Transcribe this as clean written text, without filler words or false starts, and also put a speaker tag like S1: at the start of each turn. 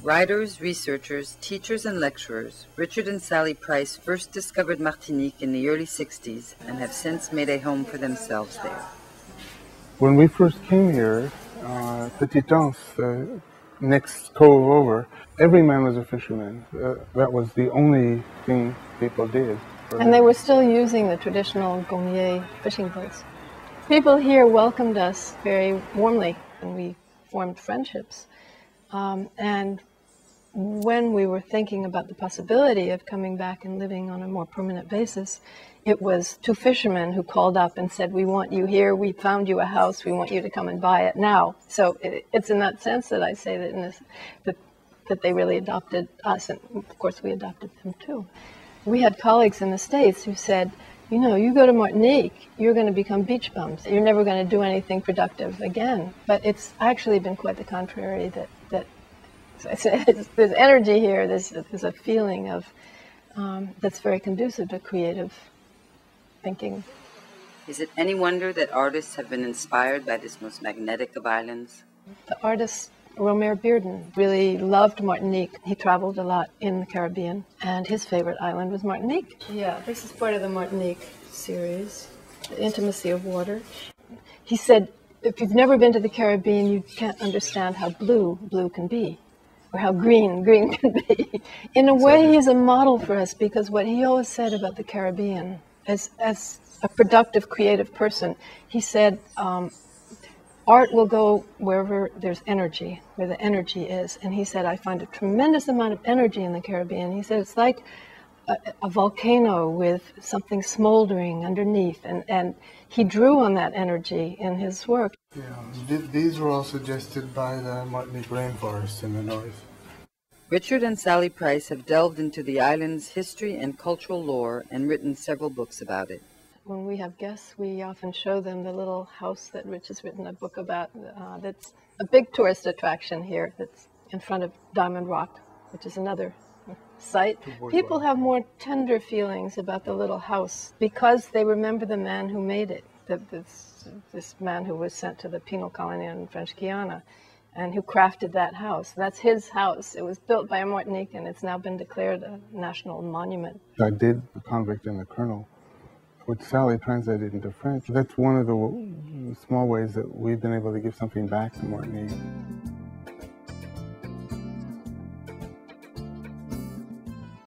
S1: Writers, researchers, teachers, and lecturers, Richard and Sally Price first discovered Martinique in the early 60s and have since made a home for themselves there.
S2: When we first came here, Petit Anse, next cove over, every man was a fisherman. That was the only thing people did.
S3: And they were still using the traditional gommier fishing boats. People here welcomed us very warmly, and we formed friendships. And when we were thinking about the possibility of coming back and living on a more permanent basis, it was two fishermen who called up and said, "We want you here, we found you a house, we want you to come and buy it now." So it's in that sense that I say that, that they really adopted us, and of course we adopted them too. We had colleagues in the States who said, "You know, you go to Martinique, you're going to become beach bums. You're never going to do anything productive again." But it's actually been quite the contrary, that there's energy here, there's a feeling of that's very conducive to creative thinking.
S1: Is it any wonder that artists have been inspired by this most magnetic of islands?
S3: The artist Romer Bearden really loved Martinique. He traveled a lot in the Caribbean, and his favorite island was Martinique. Yeah, this is part of the Martinique series, The Intimacy of Water. He said, if you've never been to the Caribbean, you can't understand how blue can be, or how green can be. In a way, he's a model for us, because what he always said about the Caribbean, as a productive, creative person, he said, art will go wherever there's energy, where the energy is. And he said, I find a tremendous amount of energy in the Caribbean. He said, it's like a volcano with something smoldering underneath. And he drew on that energy in his work.
S2: Yeah, these were all suggested by the Martinique rainforest in the north.
S1: Richard and Sally Price have delved into the island's history and cultural lore and written several books about it.
S3: When we have guests, we often show them the little house that Rich has written a book about. That's a big tourist attraction here, that's in front of Diamond Rock, which is another site. People have more tender feelings about the little house because they remember the man who made it, this man who was sent to the penal colony in French Guiana, and who crafted that house. That's his house. It was built by a Martinique, and it's now been declared a national monument.
S2: I did The Convict and the Colonel, which Sally translated into French. That's one of the small ways that we've been able to give something back to Martinique.